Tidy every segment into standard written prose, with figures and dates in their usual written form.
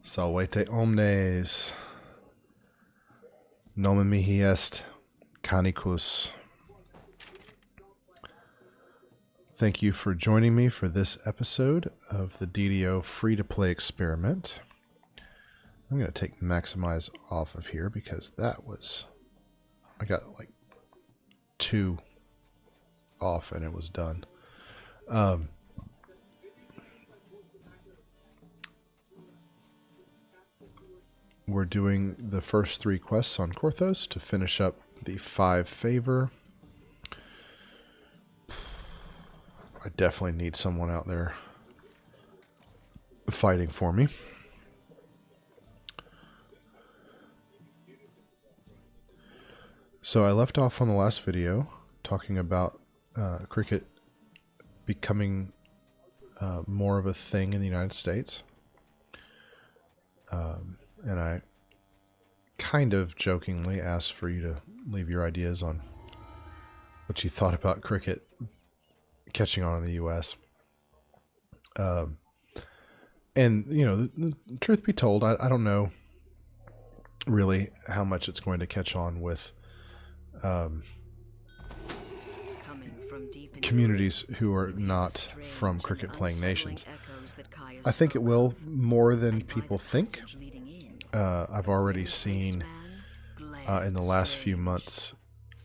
Salvete omnes, nomen mihi est Canicus. Thank you for joining me for this episode of the DDO free-to-play experiment. I'm going to take maximize off of here because that was... I got like 2 off and it was done. We're doing the first 3 quests on Korthos to finish up the 5 favor. I definitely need someone out there fighting for me. So I left off on the last video talking about cricket becoming more of a thing in the United States. And I kind of jokingly asked for you to leave your ideas on what you thought about cricket catching on in the U.S. And, you know, the truth be told, I don't know really how much it's going to catch on with communities who are not from cricket-playing nations. I think it will more than people think. I've already seen in the last few months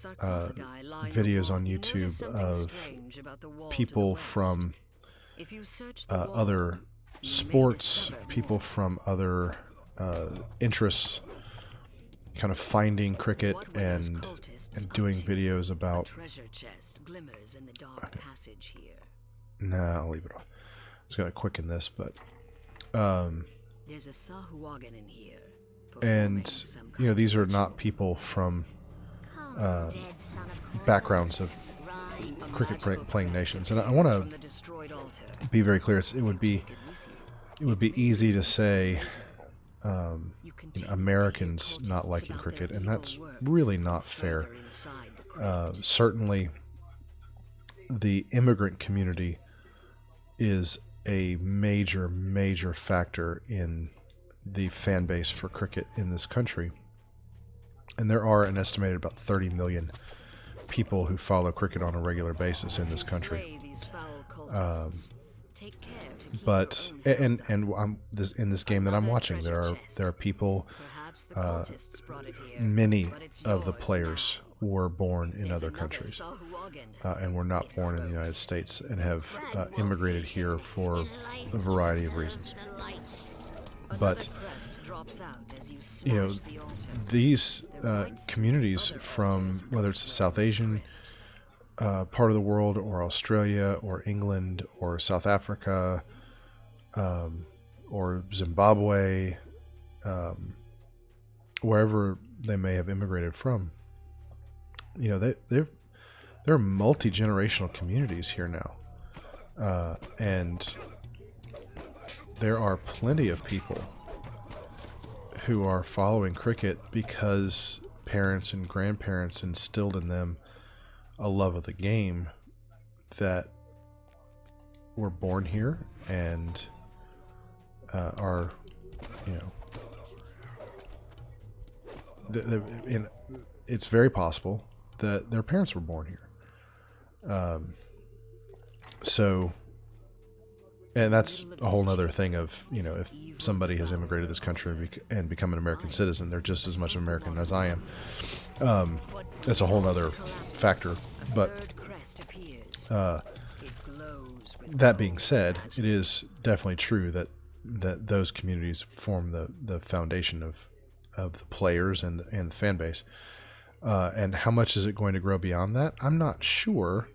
videos on YouTube of people from other sports, people from other interests, kind of finding cricket and doing videos about... Nah, I'll leave it off. I was going to quicken this, but... There's a Sahuagin in here. And, you know, these are not people from backgrounds of cricket-playing nations. And I want to be very clear. It would be easy to say you know, Americans not liking cricket, and that's really not fair. Certainly, the immigrant community is a major factor in the fan base for cricket in this country. And there are an estimated about 30 million people who follow cricket on a regular basis in this country. But in this game that I'm watching, there are people, many of the players were born in other countries and were not born in the United States and have immigrated here for a variety of reasons. But, you know, these communities from, whether it's the South Asian part of the world or Australia or England or South Africa or Zimbabwe, wherever they may have immigrated from, you know, they're multi-generational communities here now. And there are plenty of people who are following cricket because parents and grandparents instilled in them a love of the game that were born here and are, you know, it's very possible that their parents were born here. So, and that's a whole nother thing of, you know, if somebody has immigrated to this country and become an American citizen, they're just as much American as I am. That's a whole nother factor. But that being said, it is definitely true that those communities form the foundation of the players and the fan base. And how much is it going to grow beyond that? I'm not sure,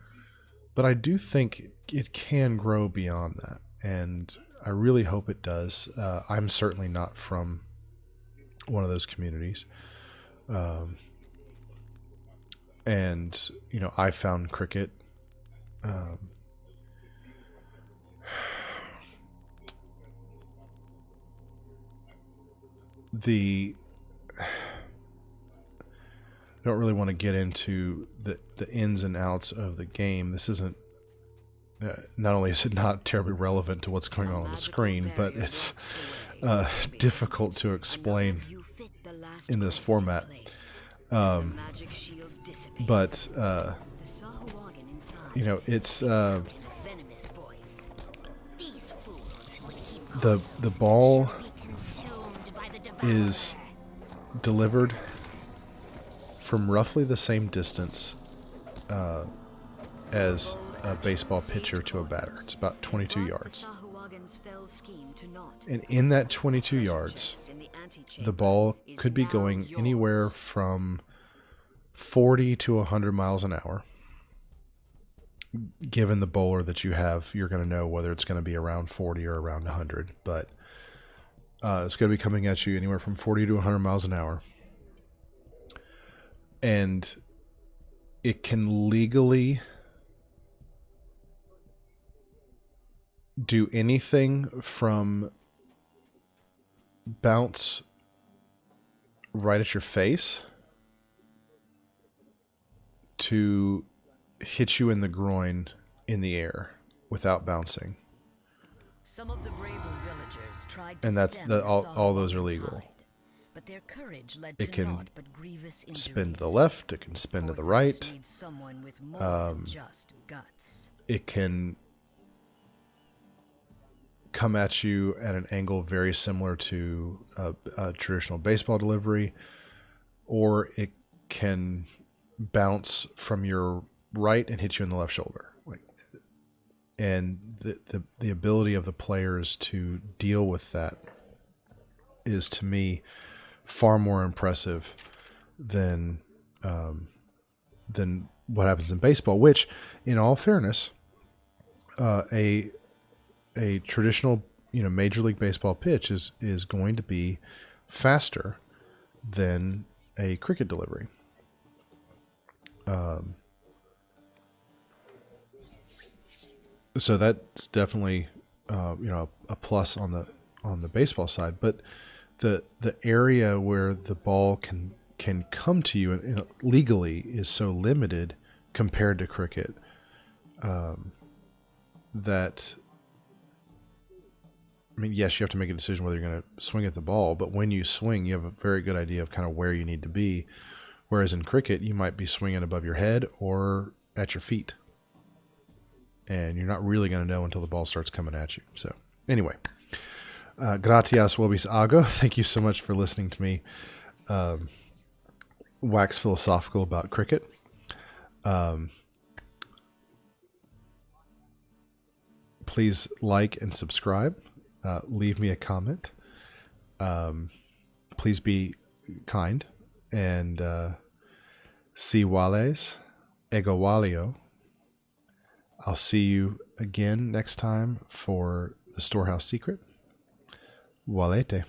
but I do think it can grow beyond that. And I really hope it does. I'm certainly not from one of those communities. And, you know, I found cricket I don't really want to get into the ins and outs of the game. This isn't not only is it not terribly relevant to what's going on the screen, but it's difficult to explain in this format. But you know, it's the ball is delivered from roughly the same distance as a baseball pitcher to a batter. It's about 22 yards. And in that 22 yards, the ball could be going anywhere from 40 to 100 miles an hour. Given the bowler that you have, you're going to know whether it's going to be around 40 or around 100. But it's going to be coming at you anywhere from 40 to 100 miles an hour. And it can legally do anything from bounce right at your face to hit you in the groin in the air without bouncing. Some of the braver villagers tried to And that's stem the, the all those are Sahuagin legal. tide, but their courage led It to can naught but grievous spin to the injuries. left, it can spin to the Porthos right. needs someone with more than just guts. It can come at you at an angle very similar to a traditional baseball delivery, or it can bounce from your right and hit you in the left shoulder. And the ability of the players to deal with that is, to me, far more impressive than what happens in baseball. Which, in all fairness, a traditional, Major League Baseball pitch is going to be faster than a cricket delivery. So that's definitely a plus on the baseball side. But the area where the ball can come to you and legally is so limited compared to cricket, that, I mean, yes, you have to make a decision whether you're going to swing at the ball, but when you swing, you have a very good idea of kind of where you need to be. Whereas in cricket, you might be swinging above your head or at your feet. And you're not really going to know until the ball starts coming at you. So anyway, gratias vobis ago. Thank you so much for listening to me wax philosophical about cricket. Please like and subscribe. Leave me a comment. Please be kind. And si wales, ego walio. I'll see you again next time for the Storehouse Secret. Walete.